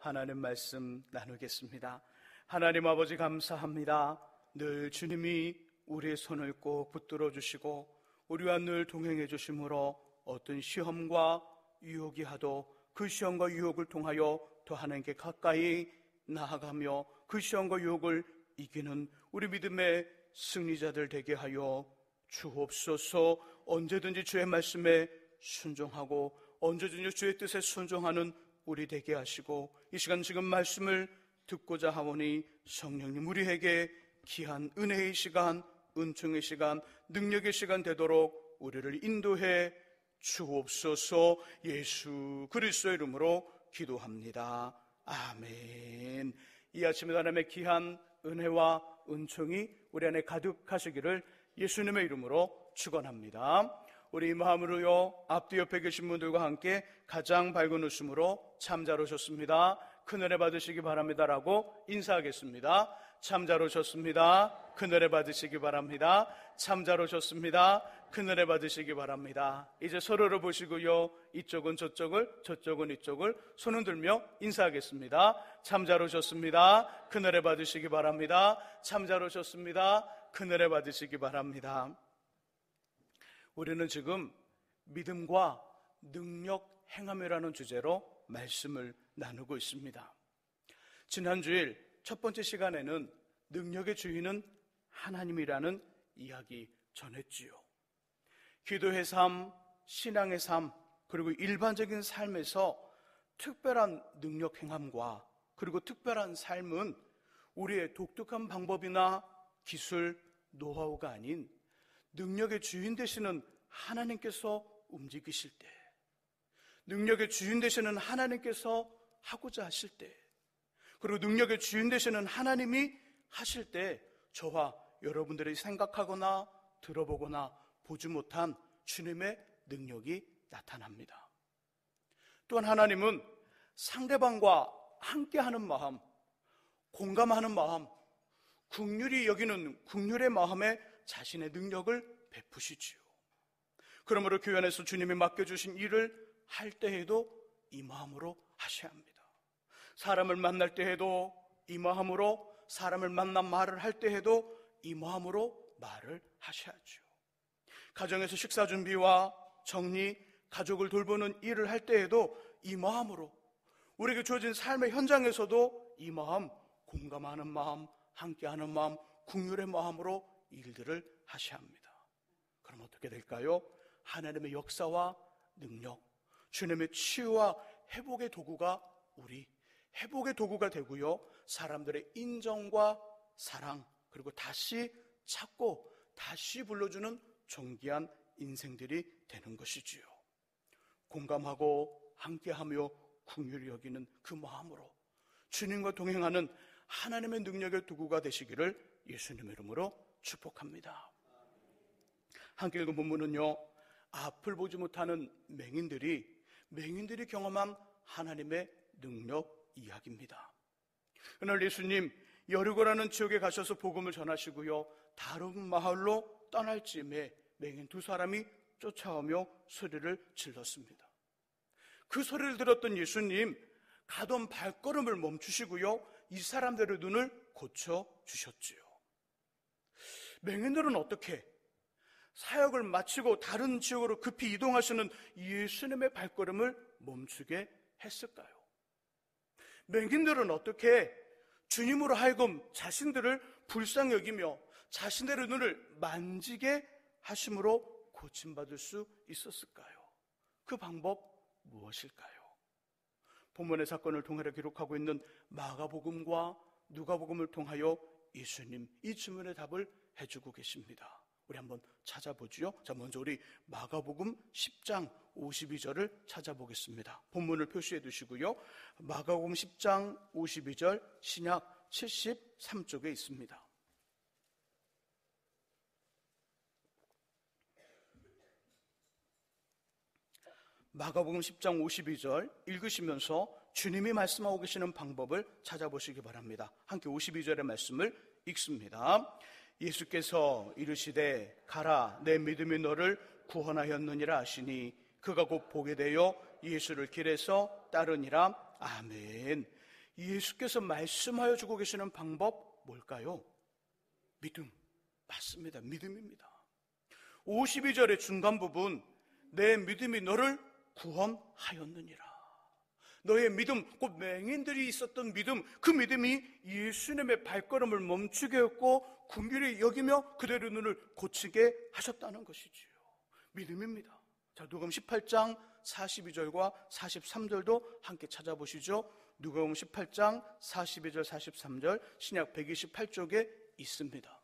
하나님 말씀 나누겠습니다. 하나님 아버지 감사합니다. 늘 주님이 우리의 손을 꼭 붙들어 주시고 우리와 늘 동행해 주심으로 어떤 시험과 유혹이 하도 그 시험과 유혹을 통하여 더 하나님께 가까이 나아가며 그 시험과 유혹을 이기는 우리 믿음의 승리자들 되게 하여 주옵소서. 언제든지 주의 말씀에 순종하고 언제든지 주의 뜻에 순종하는 우리 되게 하시고, 이 시간 지금 말씀을 듣고자 하오니 성령님 우리에게 귀한 은혜의 시간, 은총의 시간, 능력의 시간 되도록 우리를 인도해 주옵소서. 예수 그리스도의 이름으로 기도합니다. 아멘. 이 아침에 하나님의 귀한 은혜와 은총이 우리 안에 가득하시기를 예수님의 이름으로 축원합니다. 우리 마음으로요, 앞뒤 옆에 계신 분들과 함께 가장 밝은 웃음으로 참 잘 오셨습니다, 큰 은혜 받으시기 바랍니다라고 인사하겠습니다. 참 잘 오셨습니다, 큰 은혜 받으시기 바랍니다. 참 잘 오셨습니다, 큰 은혜 받으시기 바랍니다. 이제 서로를 보시고요, 이쪽은 저쪽을, 저쪽은 이쪽을 손을 들며 인사하겠습니다. 참 잘 오셨습니다, 큰 은혜 받으시기 바랍니다. 참 잘 오셨습니다, 큰 은혜 받으시기 바랍니다. 우리는 지금 믿음과 능력 행함이라는 주제로 말씀을 나누고 있습니다. 지난 주일 첫 번째 시간에는 능력의 주인은 하나님이라는 이야기 전했지요. 기도의 삶, 신앙의 삶, 그리고 일반적인 삶에서 특별한 능력 행함과 그리고 특별한 삶은 우리의 독특한 방법이나 기술, 노하우가 아닌 능력의 주인 되시는 하나님께서 움직이실 때, 능력의 주인 되시는 하나님께서 하고자 하실 때, 그리고 능력의 주인 되시는 하나님이 하실 때 저와 여러분들이 생각하거나 들어보거나 보지 못한 주님의 능력이 나타납니다. 또한 하나님은 상대방과 함께하는 마음, 공감하는 마음, 긍휼히 여기는 긍휼의 마음에 자신의 능력을 베푸시지요. 그러므로 교회 안에서 주님이 맡겨주신 일을 할 때에도 이 마음으로 하셔야 합니다. 사람을 만날 때에도 이 마음으로, 사람을 만난 말을 할 때에도 이 마음으로 말을 하셔야죠. 가정에서 식사 준비와 정리, 가족을 돌보는 일을 할 때에도 이 마음으로, 우리에게 주어진 삶의 현장에서도 이 마음, 공감하는 마음, 함께하는 마음, 긍휼의 마음으로 일들을 하셔야 합니다. 그럼 어떻게 될까요? 하나님의 역사와 능력, 주님의 치유와 회복의 도구가 우리 회복의 도구가 되고요, 사람들의 인정과 사랑, 그리고 다시 찾고 다시 불러주는 존귀한 인생들이 되는 것이지요. 공감하고 함께하며 긍휼히 여기는 그 마음으로 주님과 동행하는 하나님의 능력의 도구가 되시기를 예수님의 이름으로 축복합니다. 함께 읽은 본문은요, 앞을 보지 못하는 맹인들이 경험한 하나님의 능력 이야기입니다. 그날 예수님 여리고라는 지역에 가셔서 복음을 전하시고요, 다른 마을로 떠날 즈음에 맹인 두 사람이 쫓아오며 소리를 질렀습니다. 그 소리를 들었던 예수님 가던 발걸음을 멈추시고요, 이 사람들의 눈을 고쳐주셨지요. 맹인들은 어떻게 사역을 마치고 다른 지역으로 급히 이동하시는 예수님의 발걸음을 멈추게 했을까요? 맹인들은 어떻게 주님으로 하여금 자신들을 불쌍히 여기며 자신들의 눈을 만지게 하심으로 고침받을 수 있었을까요? 그 방법 무엇일까요? 본문의 사건을 통해서 기록하고 있는 마가복음과 누가복음을 통하여 예수님 이 질문의 답을 해주고 계십니다. 우리 한번 찾아보죠. 자, 먼저 우리 마가복음 10장 52절을 찾아보겠습니다. 본문을 표시해 두시고요. 마가복음 10장 52절 신약 73쪽에 있습니다. 마가복음 10장 52절 읽으시면서 주님이 말씀하고 계시는 방법을 찾아보시기 바랍니다. 함께 52절의 말씀을 읽습니다. 예수께서 이르시되 가라, 내 믿음이 너를 구원하였느니라 하시니 그가 곧 보게 되어 예수를 길에서 따르니라. 아멘. 예수께서 말씀하여 주고 계시는 방법 뭘까요? 믿음. 맞습니다. 믿음입니다. 52절의 중간 부분, 내 믿음이 너를 구원하였느니라. 너의 믿음, 곧 맹인들이 있었던 믿음, 그 믿음이 예수님의 발걸음을 멈추게 했고 긍휼히 여기며 그대로 눈을 고치게 하셨다는 것이지요. 믿음입니다. 자, 누가복음 18장 42절과 43절도 함께 찾아보시죠. 누가복음 18장 42절 43절 신약 128쪽에 있습니다.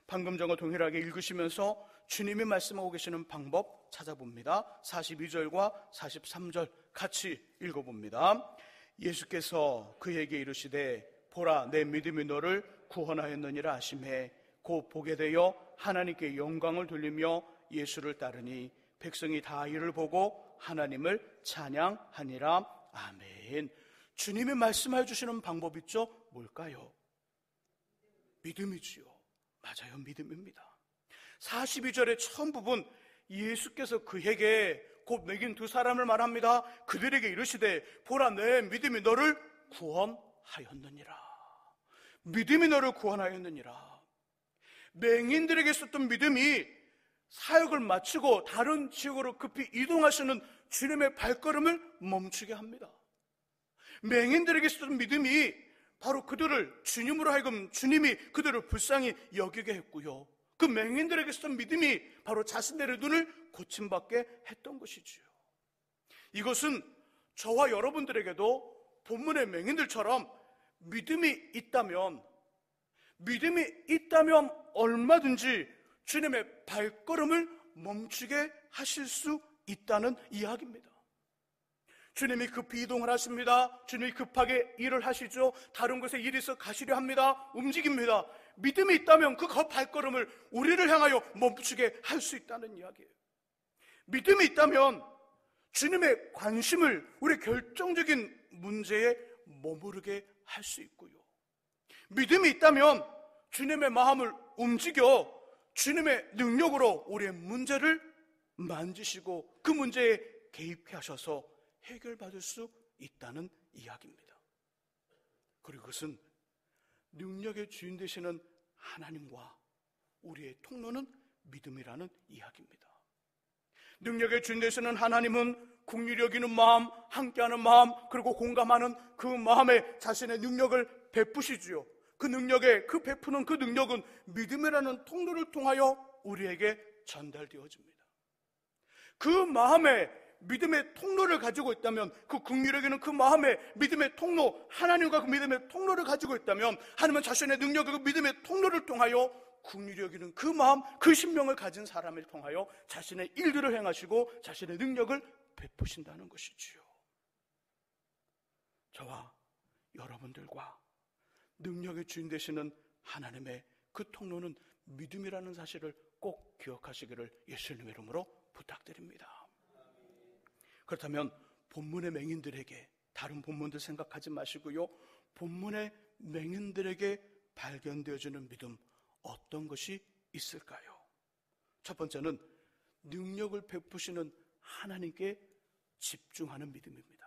방금 전과 동일하게 읽으시면서 주님이 말씀하고 계시는 방법 찾아봅니다. 42절과 43절 같이 읽어봅니다. 예수께서 그에게 이르시되 보라 내 믿음이 너를 구원하였느니라 하시매 곧 보게 되어 하나님께 영광을 돌리며 예수를 따르니 백성이 다 이를 보고 하나님을 찬양하니라. 아멘. 주님이 말씀해 주시는 방법 있죠? 뭘까요? 믿음이지요. 맞아요. 믿음입니다. 42절의 처음 부분, 예수께서 그에게 곧 먹인 두 사람을 말합니다. 그들에게 이르시되 보라 내 믿음이 너를 구원하였느니라. 믿음이 너를 구원하였느니라. 맹인들에게 있었던 믿음이 사역을 마치고 다른 지역으로 급히 이동하시는 주님의 발걸음을 멈추게 합니다. 맹인들에게 있었던 믿음이 바로 그들을 주님으로 하여금 주님이 그들을 불쌍히 여기게 했고요, 그 맹인들에게 있었던 믿음이 바로 자신들의 눈을 고침받게 했던 것이지요. 이것은 저와 여러분들에게도 본문의 맹인들처럼 믿음이 있다면 얼마든지 주님의 발걸음을 멈추게 하실 수 있다는 이야기입니다. 주님이 급히 이동을 하십니다. 주님이 급하게 일을 하시죠. 다른 곳에 일이 있어 가시려 합니다. 움직입니다. 믿음이 있다면 그 발걸음을 우리를 향하여 멈추게 할 수 있다는 이야기예요. 믿음이 있다면 주님의 관심을 우리 결정적인 문제에 머무르게 할 수 있고요, 믿음이 있다면 주님의 마음을 움직여 주님의 능력으로 우리의 문제를 만지시고 그 문제에 개입해 하셔서 해결받을 수 있다는 이야기입니다. 그리고 그것은 능력의 주인 되시는 하나님과 우리의 통로는 믿음이라는 이야기입니다. 능력의 주인 되시는 하나님은 긍휼히 여기는 마음, 함께하는 마음, 그리고 공감하는 그 마음에 자신의 능력을 베푸시지요. 그 능력에, 그 베푸는 그 능력은 믿음이라는 통로를 통하여 우리에게 전달되어집니다. 그 마음에 믿음의 통로를 가지고 있다면, 그 긍휼히 여기는 그 마음에 믿음의 통로, 하나님과 그 믿음의 통로를 가지고 있다면, 하나님은 자신의 능력과 그 믿음의 통로를 통하여 긍휼히 여기는 그 마음, 그 심령을 가진 사람을 통하여 자신의 일들을 행하시고 자신의 능력을 베푸신다는 것이지요. 저와 여러분들과 능력의 주인 되시는 하나님의 그 통로는 믿음이라는 사실을 꼭 기억하시기를 예수님의 이름으로 부탁드립니다. 그렇다면 본문의 맹인들에게, 다른 본문들 생각하지 마시고요, 본문의 맹인들에게 발견되어지는 믿음, 어떤 것이 있을까요? 첫 번째는 능력을 베푸시는 하나님께 집중하는 믿음입니다.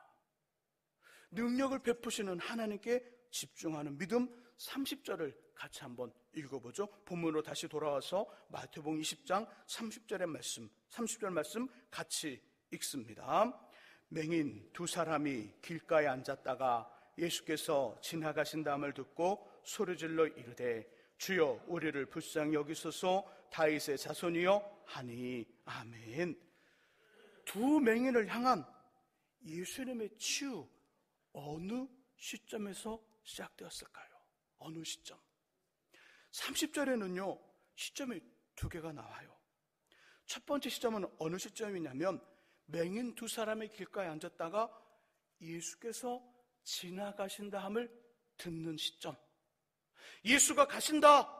능력을 베푸시는 하나님께 집중하는 믿음, 30절을 같이 한번 읽어보죠. 본문으로 다시 돌아와서 마태복음 20장 30절의 말씀, 30절 말씀 같이 읽습니다. 맹인 두 사람이 길가에 앉았다가 예수께서 지나가신다함을 듣고 소리질러 이르되 주여 우리를 불쌍히 여기소서 다윗의 자손이여 하니. 아멘. 두 맹인을 향한 예수님의 치유, 어느 시점에서 시작되었을까요? 어느 시점? 30절에는요 시점이 두 개가 나와요. 첫 번째 시점은 어느 시점이냐면, 맹인 두 사람의 길가에 앉았다가 예수께서 지나가신다 함을 듣는 시점. 예수가 가신다,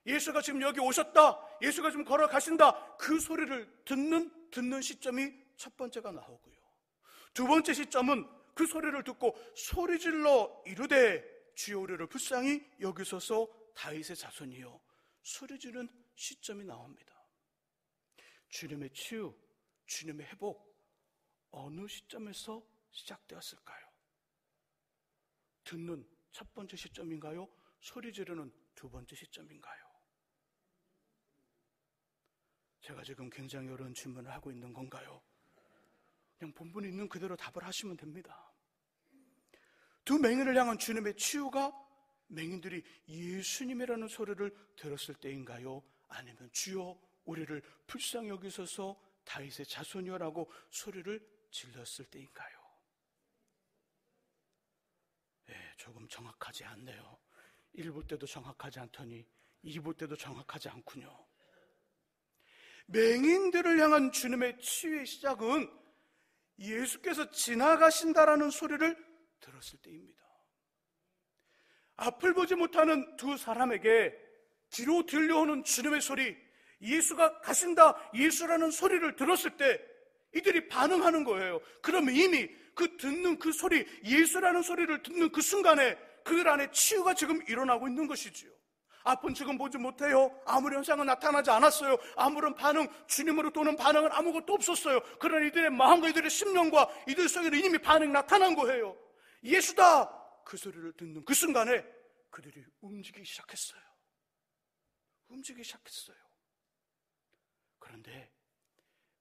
예수가 지금 여기 오셨다, 예수가 지금 걸어가신다, 그 소리를 듣는 시점이 첫 번째가 나오고요, 두 번째 시점은 그 소리를 듣고 소리질러 이르되 주여 우리를 불쌍히 여기소서 다윗의 자손이여, 소리지르는 시점이 나옵니다. 주님의 치유, 주님의 회복, 어느 시점에서 시작되었을까요? 듣는 첫 번째 시점인가요? 소리 지르는 두 번째 시점인가요? 제가 지금 굉장히 어려운 질문을 하고 있는 건가요? 그냥 본문에 있는 그대로 답을 하시면 됩니다. 두 맹인을 향한 주님의 치유가 맹인들이 예수님이라는 소리를 들었을 때인가요? 아니면 주여 우리를 불쌍히 여기소서 다윗의 자손이여라고 소리를 질렀을 때인가요? 조금 정확하지 않네요. 1부 때도 정확하지 않더니 2부 때도 정확하지 않군요. 맹인들을 향한 주님의 치유의 시작은 예수께서 지나가신다라는 소리를 들었을 때입니다. 앞을 보지 못하는 두 사람에게 뒤로 들려오는 주님의 소리, 예수가 가신다, 예수라는 소리를 들었을 때 이들이 반응하는 거예요. 그러면 이미 듣는 그 소리, 예수라는 소리를 듣는 그 순간에 그들 안에 치유가 지금 일어나고 있는 것이지요. 앞은 지금 보지 못해요. 아무런 현상은 나타나지 않았어요. 아무런 반응, 주님으로 도는 반응은 아무것도 없었어요. 그러나 이들의 마음과 이들의 심령과 이들 속에는 이미 반응이 나타난 거예요. 예수다! 그 소리를 듣는 그 순간에 그들이 움직이기 시작했어요. 움직이기 시작했어요. 그런데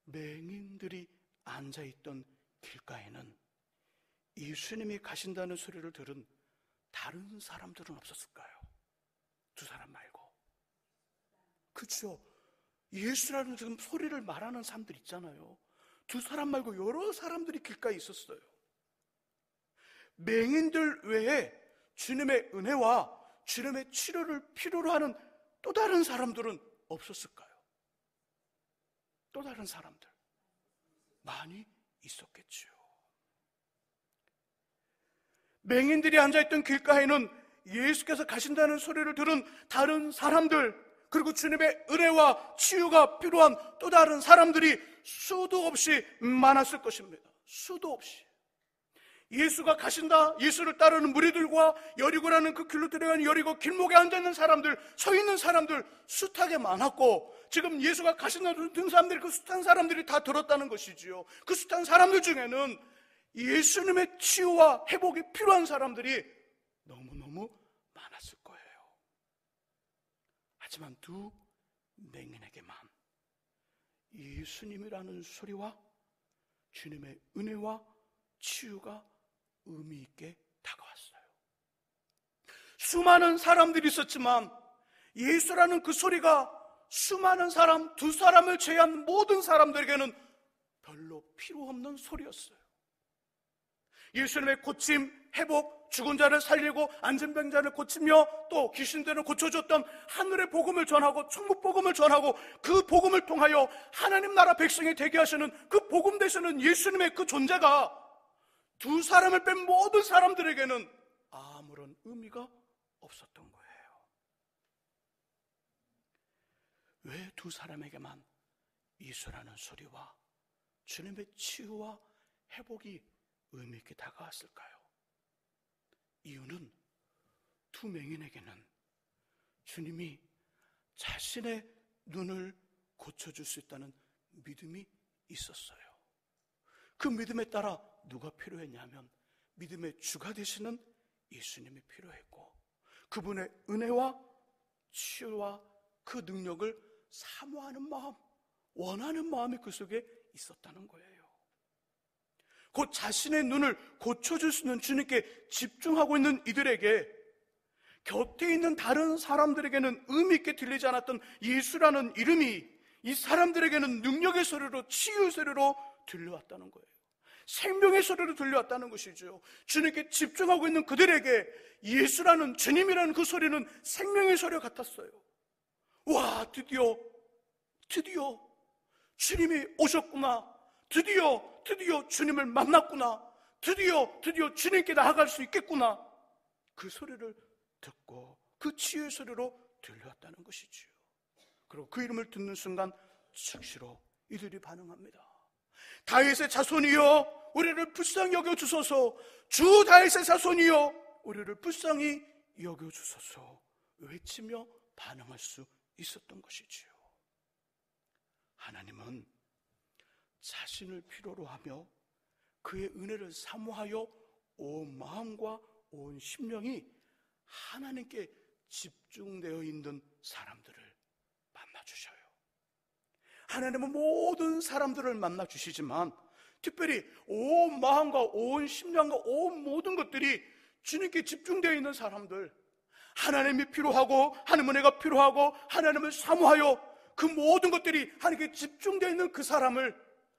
맹인들이 앉아있던 길가에는 예수님이 가신다는 소리를 들은 다른 사람들은 없었을까요? 두 사람 말고. 그렇죠. 예수라는 지금 소리를 말하는 사람들 있잖아요. 두 사람 말고 여러 사람들이 길가에 있었어요. 맹인들 외에 주님의 은혜와 주님의 치료를 필요로 하는 또 다른 사람들은 없었을까요? 또 다른 사람들 많이 있었겠죠. 맹인들이 앉아있던 길가에는 예수께서 가신다는 소리를 들은 다른 사람들, 그리고 주님의 은혜와 치유가 필요한 또 다른 사람들이 수도 없이 많았을 것입니다. 수도 없이. 예수가 가신다, 예수를 따르는 무리들과 여리고라는 그 길로 들어가는 여리고 길목에 앉아있는 사람들, 서 있는 사람들 숱하게 많았고, 지금 예수가 가신다는 듣는 사람들이 그 숱한 사람들이 다 들었다는 것이지요. 그 숱한 사람들 중에는 예수님의 치유와 회복이 필요한 사람들이 너무너무 많았을 거예요. 하지만 두 맹인에게만 예수님이라는 소리와 주님의 은혜와 치유가 의미 있게 다가왔어요. 수많은 사람들이 있었지만 예수라는 그 소리가 수많은 사람, 두 사람을 제외한 모든 사람들에게는 별로 필요 없는 소리였어요. 예수님의 고침, 회복, 죽은 자를 살리고 앉은 병자를 고치며 또 귀신들을 고쳐줬던 하늘의 복음을 전하고 천국 복음을 전하고 그 복음을 통하여 하나님 나라 백성이 되게 하시는 그 복음 되시는 예수님의 그 존재가 두 사람을 뺀 모든 사람들에게는 아무런 의미가 없었던 거예요. 왜 두 사람에게만 예수라는 소리와 주님의 치유와 회복이 의미 있게 다가왔을까요? 이유는 두 맹인에게는 주님이 자신의 눈을 고쳐줄 수 있다는 믿음이 있었어요. 그 믿음에 따라 누가 필요했냐면 믿음의 주가 되시는 예수님이 필요했고, 그분의 은혜와 치유와 그 능력을 사모하는 마음, 원하는 마음이 그 속에 있었다는 거예요. 곧 자신의 눈을 고쳐줄 수 있는 주님께 집중하고 있는 이들에게 곁에 있는 다른 사람들에게는 의미 있게 들리지 않았던 예수라는 이름이 이 사람들에게는 능력의 소리로, 치유의 소리로 들려왔다는 거예요. 생명의 소리로 들려왔다는 것이죠. 주님께 집중하고 있는 그들에게 예수라는, 주님이라는 그 소리는 생명의 소리 같았어요. 와, 드디어 주님이 오셨구나. 드디어 주님을 만났구나. 드디어 주님께 나아갈 수 있겠구나. 그 소리를 듣고 그 치유의 소리로 들려왔다는 것이지요. 그리고 그 이름을 듣는 순간 즉시로 이들이 반응합니다. 다윗의 자손이여 우리를 불쌍히 여겨주소서. 주 다윗의 자손이여 우리를 불쌍히 여겨주소서 외치며 반응할 수 있었던 것이지요. 하나님은 자신을 필요로 하며 그의 은혜를 사모하여 온 마음과 온 심령이 하나님께 집중되어 있는 사람들을 만나주셔요. 하나님은 모든 사람들을 만나주시지만 특별히 온 마음과 온 심령과 온 모든 것들이 주님께 집중되어 있는 사람들, 하나님이 필요하고 하나님 은혜가 필요하고 하나님을 사모하여 그 모든 것들이 하나님께 집중되어 있는 그 사람을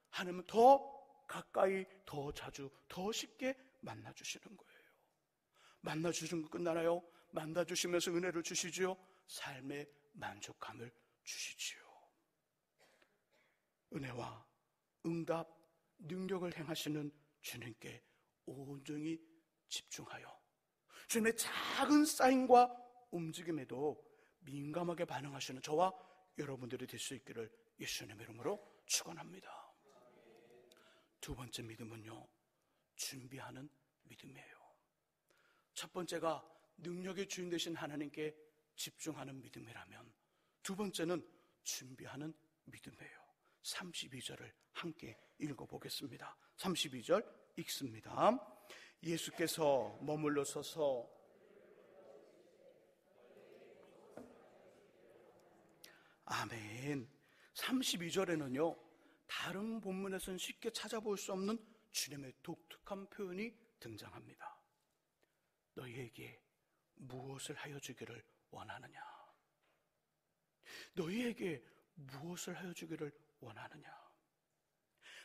하나님은 더 가까이, 더 자주, 더 쉽게 만나주시는 거예요. 만나주시는 거 끝나나요? 만나주시면서 은혜를 주시지요. 삶의 만족감을 주시지요. 은혜와 응답, 능력을 행하시는 주님께 온전히 집중하여 주님의 작은 사인과 움직임에도 민감하게 반응하시는 저와 여러분들이 될 수 있기를 예수님의 이름으로 축원합니다. 두 번째 믿음은요, 준비하는 믿음이에요. 첫 번째가 능력의 주인 되신 하나님께 집중하는 믿음이라면 두 번째는 준비하는 믿음이에요. 32절을 함께 읽어보겠습니다. 32절 읽습니다. 예수께서 머물러 서서 아멘. 32절에는요, 다른 본문에서는 쉽게 찾아볼 수 없는 주님의 독특한 표현이 등장합니다. 너희에게 무엇을 하여 주기를 원하느냐? 너희에게 무엇을 하여 주기를 원하느냐?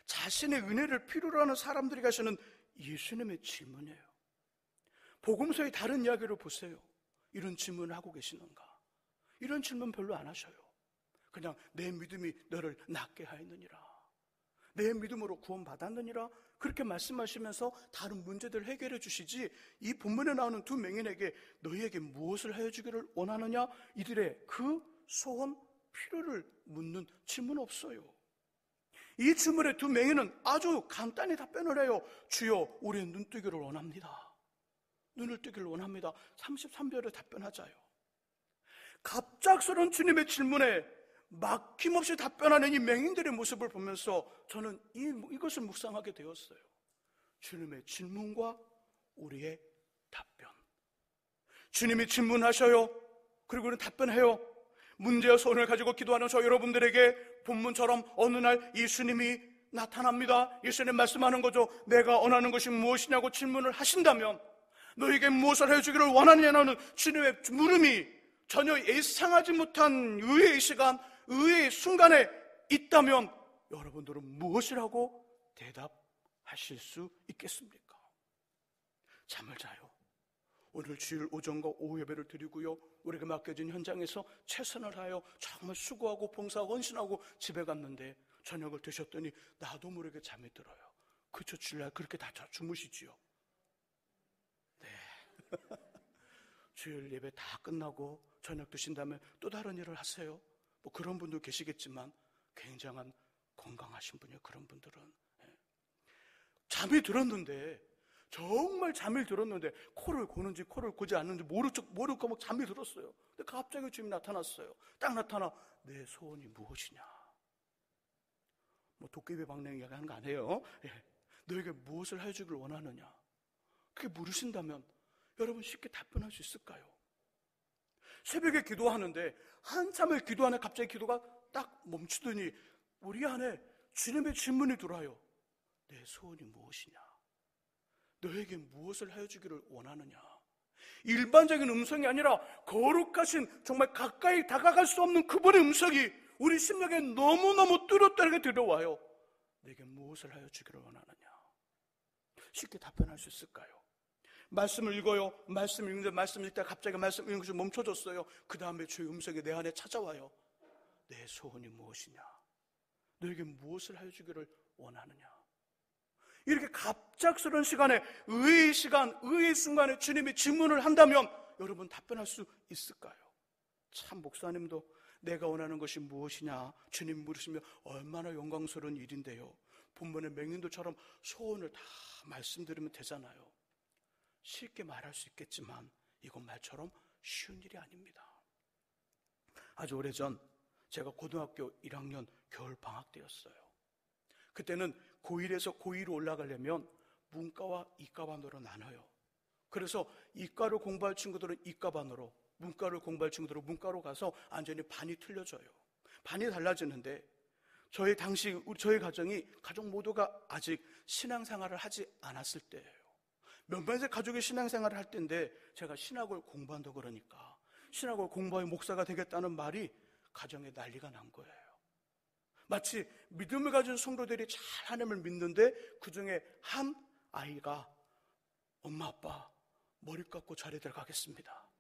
자신의 은혜를 필요로 하는 사람들이 가시는 예수님의 질문이에요. 복음서의 다른 이야기를 보세요. 이런 질문을 하고 계시는가? 이런 질문 별로 안 하셔요. 그냥 내 믿음이 너를 낫게 하였느니라, 내 믿음으로 구원받았느니라, 그렇게 말씀하시면서 다른 문제들을 해결해 주시지, 이 본문에 나오는 두 맹인에게 너희에게 무엇을 하여 주기를 원하느냐, 이들의 그 소원, 필요를 묻는 질문은 없어요. 이 질문에 두 맹인은 아주 간단히 답변을 해요. 주여, 우리의 눈 뜨기를 원합니다. 눈을 뜨기를 원합니다. 33절에 답변하자요. 갑작스러운 주님의 질문에 막힘없이 답변하는 이 맹인들의 모습을 보면서 저는 이것을 묵상하게 되었어요. 주님의 질문과 우리의 답변. 주님이 질문하셔요. 그리고 우리는 답변해요. 문제와 소원을 가지고 기도하는 저 여러분들에게 본문처럼 어느 날 예수님이 나타납니다. 예수님 말씀하는 거죠. 내가 원하는 것이 무엇이냐고 질문을 하신다면, 너에게 무엇을 해주기를 원하느냐는 주님의 물음이 전혀 예상하지 못한 의외의 시간, 의외의 순간에 있다면 여러분들은 무엇이라고 대답하실 수 있겠습니까? 잠을 자요. 오늘 주일 오전과 오후 예배를 드리고요, 우리가 맡겨진 현장에서 최선을 다하여 정말 수고하고 봉사하고 헌신하고 집에 갔는데 저녁을 드셨더니 나도 모르게 잠이 들어요. 그쵸, 주일날 그렇게 다 주무시지요. 네. 주일 예배 다 끝나고 저녁 드신 다음에 또 다른 일을 하세요. 뭐 그런 분도 계시겠지만 굉장한 건강하신 분이에요. 그런 분들은 잠이 들었는데, 정말 잠이 들었는데 코를 고는지 코를 고지 않는지 모르고 막 잠이 들었어요. 근데 갑자기 주님이 나타났어요. 딱 나타나, 내 소원이 무엇이냐? 뭐 도깨비 방랑 이야기 하는 거 아니에요. 너에게 무엇을 해주길 원하느냐? 그렇게 물으신다면 여러분 쉽게 답변할 수 있을까요? 새벽에 기도하는데 한참을 기도하네 갑자기 기도가 딱 멈추더니 우리 안에 주님의 질문이 들어와요. 내 소원이 무엇이냐? 너에게 무엇을 해주기를 원하느냐? 일반적인 음성이 아니라 거룩하신, 정말 가까이 다가갈 수 없는 그분의 음성이 우리 심령에 너무너무 뚜렷하게 들어와요. 내게 무엇을 하여 주기를 원하느냐? 쉽게 답변할 수 있을까요? 말씀을 읽어요. 말씀 읽는데 말씀 읽다가 갑자기 말씀 읽는 것이 멈춰졌어요. 그 다음에 주의 음성이 내 안에 찾아와요. 내 소원이 무엇이냐? 너에게 무엇을 하여 주기를 원하느냐? 이렇게 갑작스러운 시간에, 의의 시간, 의의 순간에 주님이 질문을 한다면 여러분 답변할 수 있을까요? 참, 목사님도 내가 원하는 것이 무엇이냐 주님 물으시며 얼마나 영광스러운 일인데요. 본문의 맹인들처럼 소원을 다 말씀드리면 되잖아요. 쉽게 말할 수 있겠지만 이건 말처럼 쉬운 일이 아닙니다. 아주 오래전 제가 고등학교 1학년 겨울방학 때였어요. 그때는 고1에서 고2로 올라가려면 문과와 이과반으로 나눠요. 그래서 이과를 공부할 친구들은 이과반으로, 문과를 공부할 친구들은 문과로 가서 완전히 반이 틀려져요. 반이 달라지는데 저희 가정이 가족 모두가 아직 신앙생활을 하지 않았을 때예요. 몇몇의 가족이 신앙생활을 할 때인데 제가 신학을 공부한다고 그러니까 신학을 공부하여 목사가 되겠다는 말이 가정에 난리가 난 거예요. 마치 믿음을 가진 성도들이 잘 하나님을 믿는데 그중에 한 아이가 엄마 아빠 머리 깎고 절에 들어가겠습니다.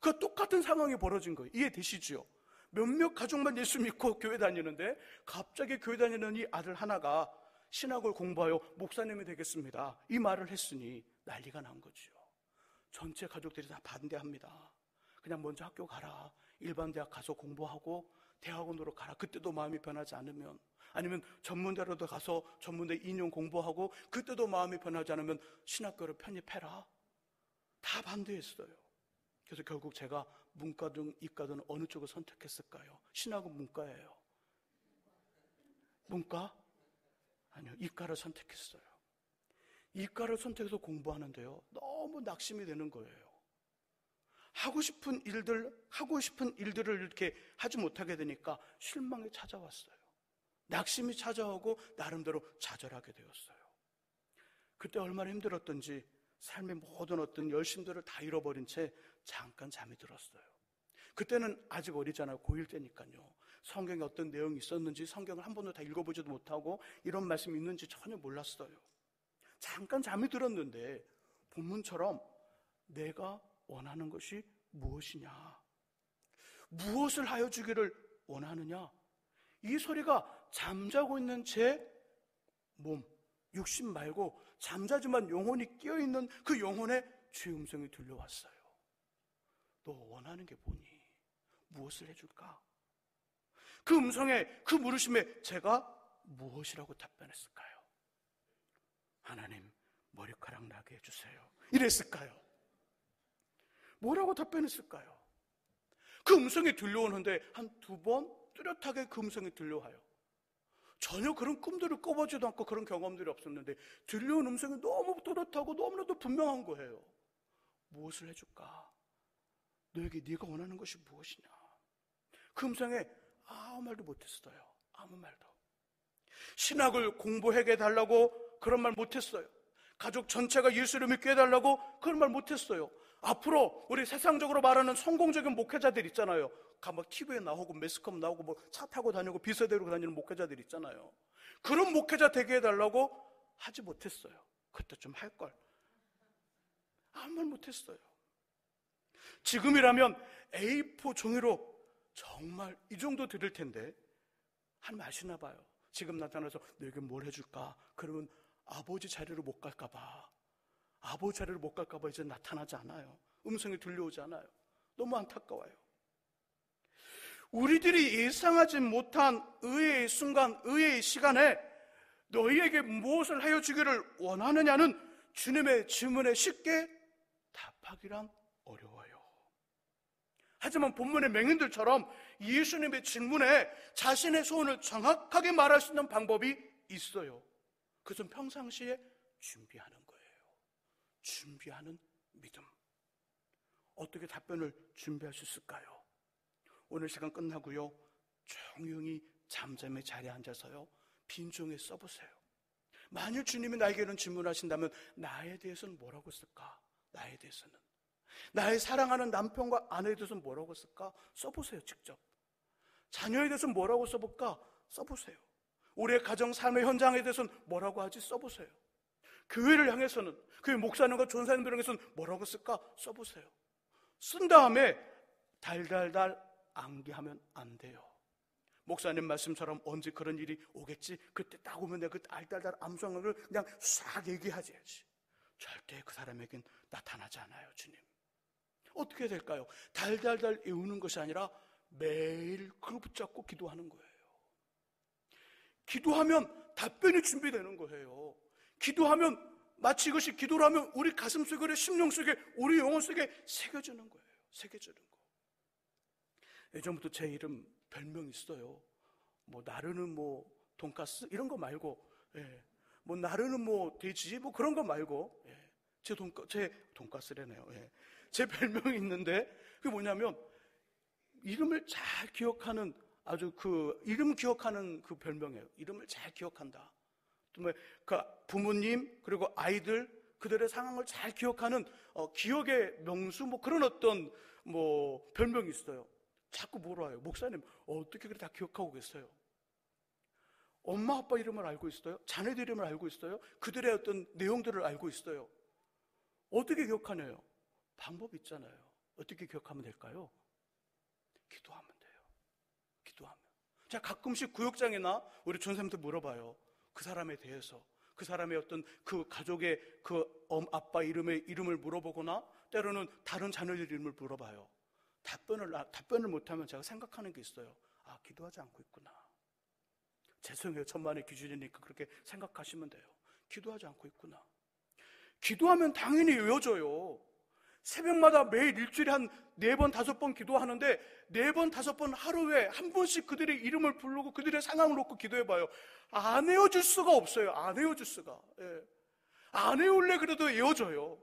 그 똑같은 상황이 벌어진 거예요. 이해되시죠? 몇몇 가족만 예수 믿고 교회 다니는데 갑자기 교회 다니는 이 아들 하나가 신학을 공부하여 목사님이 되겠습니다. 이 말을 했으니 난리가 난 거죠. 전체 가족들이 다 반대합니다. 그냥 먼저 학교 가라. 일반 대학 가서 공부하고 대학원으로 가라. 그때도 마음이 변하지 않으면, 아니면 전문대로도 가서 전문대 2년 공부하고 그때도 마음이 변하지 않으면 신학교를 편입해라. 다 반대했어요. 그래서 결국 제가 문과든 이과든 어느 쪽을 선택했을까요? 신학은 문과예요. 문과? 아니요, 이과를 선택했어요. 이과를 선택해서 공부하는데요, 너무 낙심이 되는 거예요. 하고 싶은 일들을 이렇게 하지 못하게 되니까 실망이 찾아왔어요. 낙심이 찾아오고 나름대로 좌절하게 되었어요. 그때 얼마나 힘들었던지 삶의 모든 어떤 열심들을 다 잃어버린 채 잠깐 잠이 들었어요. 그때는 아직 어리잖아요. 고1 때니까요. 성경에 어떤 내용이 있었는지 성경을 한 번도 다 읽어보지도 못하고 이런 말씀이 있는지 전혀 몰랐어요. 잠깐 잠이 들었는데 본문처럼 내가 원하는 것이 무엇이냐, 무엇을 하여 주기를 원하느냐, 이 소리가 잠자고 있는 제 몸, 육신 말고 잠자지만 영혼이 깨어있는 그 영혼의 주의 음성이 들려왔어요. 너 원하는 게 뭐니? 무엇을 해줄까? 그 음성에, 그 물으심에 제가 무엇이라고 답변했을까요? 하나님, 머리카락 나게 해주세요. 이랬을까요? 뭐라고 답변했을까요? 그 음성이 들려오는데 한 2번 뚜렷하게 그 음성이 들려와요. 전혀 그런 꿈들을 꿔보지도 않고 그런 경험들이 없었는데 들려온 음성이 너무 또렷하고 너무나도 분명한 거예요. 무엇을 해줄까? 너에게 네가 원하는 것이 무엇이냐? 그 음성에 아무 말도 못했어요. 아무 말도. 신학을 공부하게 해달라고 그런 말 못했어요. 가족 전체가 예수를 믿게 해달라고 그런 말 못했어요. 앞으로 우리 세상적으로 말하는 성공적인 목회자들 있잖아요. 막 TV에 나오고 매스컴 나오고 뭐 차 타고 다니고 비서 데리고 다니는 목회자들 있잖아요. 그런 목회자 되게 해달라고 하지 못했어요. 그때 좀 할걸. 아무 말 못했어요. 지금이라면 A4 종이로 정말 이 정도 드릴 텐데 하나님 아시나 봐요. 지금 나타나서 너에게 뭘 해줄까? 그러면 아버지 자리로 못 갈까봐, 아버지 자리로 못 갈까봐 이제 나타나지 않아요. 음성이 들려오지 않아요. 너무 안타까워요. 우리들이 예상하지 못한 의외의 순간, 의외의 시간에 너희에게 무엇을 하여 주기를 원하느냐는 주님의 질문에 쉽게 답하기란 어려워요. 하지만 본문의 맹인들처럼 예수님의 질문에 자신의 소원을 정확하게 말할 수 있는 방법이 있어요. 그것은 평상시에 준비하는 거예요. 준비하는 믿음. 어떻게 답변을 준비할 수 있을까요? 오늘 시간 끝나고요, 조용히 잠잠히 자리에 앉아서요, 빈종에 써보세요. 만일 주님이 나에게 이런 질문하신다면 나에 대해서는 뭐라고 쓸까? 나에 대해서는, 나의 사랑하는 남편과 아내에 대해서는 뭐라고 쓸까? 써보세요. 직접. 자녀에 대해서는 뭐라고 써볼까? 써보세요. 우리의 가정 삶의 현장에 대해서는 뭐라고 하지? 써보세요. 교회를 향해서는, 교회 목사님과 전사님들을 향해서는 뭐라고 쓸까? 써보세요. 쓴 다음에 달달달 암기하면 안 돼요. 목사님 말씀처럼 언제 그런 일이 오겠지? 그때 딱 오면 내가 그 달달달 암송을 그냥 싹 얘기하지. 절대 그 사람에겐 나타나지 않아요. 주님. 어떻게 해야 될까요? 달달달 외우는 것이 아니라 매일 그걸 붙잡고 기도하는 거예요. 기도하면 답변이 준비되는 거예요. 기도하면 마치 이것이 기도라면 우리 가슴 속에, 우리 심령 속에, 우리 영혼 속에 새겨지는 거예요. 새겨지는 거. 예전부터 제 이름 별명 있어요. 뭐 나르는 뭐 돈가스 이런 거 말고, 뭐 나르는 뭐 돼지 뭐 그런 거 말고, 제 돈가스래네요. 예. 제 별명이 있는데 그게 뭐냐면 이름을 잘 기억하는 아주 그 이름 기억하는 그 별명이에요. 이름을 잘 기억한다. 또 그 부모님 그리고 아이들 그들의 상황을 잘 기억하는 기억의 명수 뭐 그런 어떤 뭐 별명이 있어요. 자꾸 물어요. 목사님 어떻게 그렇게 다 기억하고 계세요? 엄마 아빠 이름을 알고 있어요? 자녀들 이름을 알고 있어요? 그들의 어떤 내용들을 알고 있어요? 어떻게 기억하나요? 방법이 있잖아요. 어떻게 기억하면 될까요? 기도하면 돼요. 기도하면. 자, 가끔씩 구역장이나 우리 전사님한테 물어봐요. 그 사람에 대해서. 그 사람의 어떤 그 가족의 그 아빠 이름을 물어보거나 때로는 다른 자녀들 이름을 물어봐요. 답변을 못하면 제가 생각하는 게 있어요. 아, 기도하지 않고 있구나. 죄송해요. 천만의 기준이니까 그렇게 생각하시면 돼요. 기도하지 않고 있구나. 기도하면 당연히 외워져요. 새벽마다 매일 일주일에 한 4번, 5번 기도하는데 4번, 5번 하루에 한 번씩 그들의 이름을 부르고 그들의 상황을 놓고 기도해봐요. 안 외워질 수가 없어요. 안 외워질 수가. 예. 안 외울래 그래도 외워져요.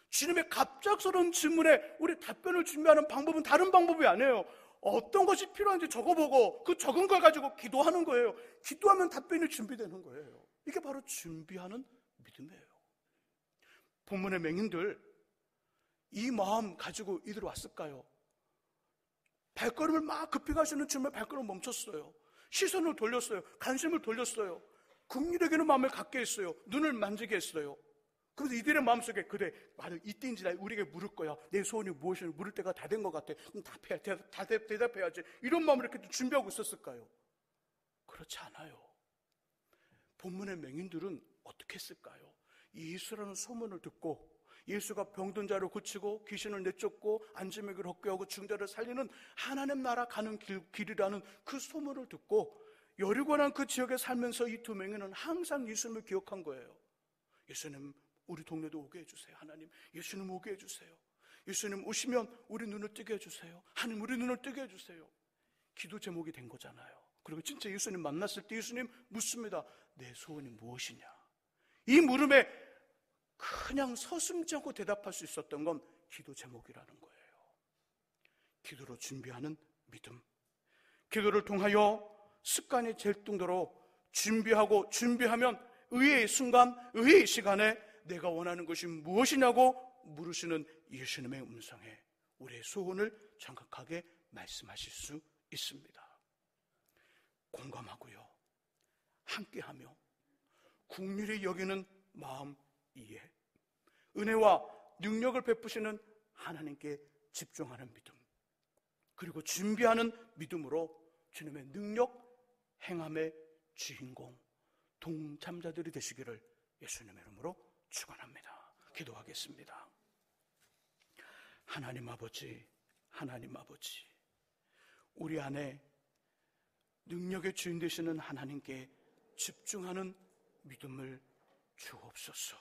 주님의 갑작스러운 질문에 우리 답변을 준비하는 방법은 다른 방법이 아니에요. 어떤 것이 필요한지 적어보고 그 적은 걸 가지고 기도하는 거예요. 기도하면 답변이 준비되는 거예요. 이게 바로 준비하는 믿음이에요. 본문의 맹인들 이 마음 가지고 이들이 왔을까요? 발걸음을 막 급히 가시는 중에 발걸음을 멈췄어요. 시선을 돌렸어요. 관심을 돌렸어요. 긍휼에게는 마음을 갖게 했어요. 눈을 만지게 했어요. 그래서 이들의 마음속에 그래 맞아 이때인지 우리에게 물을 거야. 내 소원이 무엇인지 물을 때가 다 된 것 같아. 대답해야지. 이런 마음으로 이렇게 준비하고 있었을까요? 그렇지 않아요. 본문의 맹인들은 어떻게 했을까요? 예수라는 소문을 듣고 예수가 병든 자를 고치고 귀신을 내쫓고 안지매기를 헛개하고 죽은 자를 살리는 하나님 나라 가는 길이라는 그 소문을 듣고 여리고라는 그 지역에 살면서 이 두 맹인은 항상 예수님을 기억한 거예요. 예수님 우리 동네도 오게 해주세요. 하나님 예수님 오게 해주세요. 예수님 오시면 우리 눈을 뜨게 해주세요. 하나님 우리 눈을 뜨게 해주세요. 기도 제목이 된 거잖아요. 그리고 진짜 예수님 만났을 때 예수님 묻습니다. 내 소원이 무엇이냐? 이 물음에 그냥 서슴지 않고 대답할 수 있었던 건 기도 제목이라는 거예요. 기도로 준비하는 믿음. 기도를 통하여 습관이 될 정도로 준비하면 의의 순간, 의의 시간에 내가 원하는 것이 무엇이냐고 물으시는 예수님의 음성에 우리의 소원을 정확하게 말씀하실 수 있습니다. 공감하고요. 함께하며 긍휼히 여기는 마음 이해, 은혜와 능력을 베푸시는 하나님께 집중하는 믿음, 그리고 준비하는 믿음으로 주님의 능력, 행함의 주인공, 동참자들이 되시기를 예수님의 이름으로 축원합니다. 기도하겠습니다. 하나님 아버지, 우리 안에 능력의 주인 되시는 하나님께 집중하는 믿음을 주옵소서.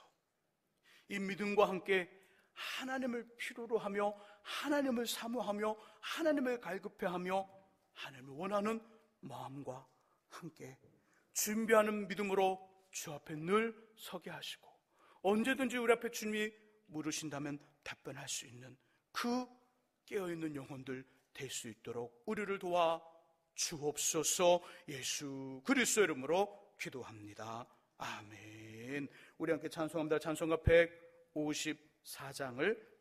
이 믿음과 함께 하나님을 필요로 하며 하나님을 사모하며 하나님을 갈급해하며 하나님을 원하는 마음과 함께 준비하는 믿음으로 주 앞에 늘 서게 하시고 언제든지 우리 앞에 주님이 물으신다면 답변할 수 있는 그 깨어있는 영혼들 될 수 있도록 우리를 도와 주옵소서. 예수 그리스도 이름으로 기도합니다. 아멘. 우리 함께 찬송합니다. 찬송가 154장을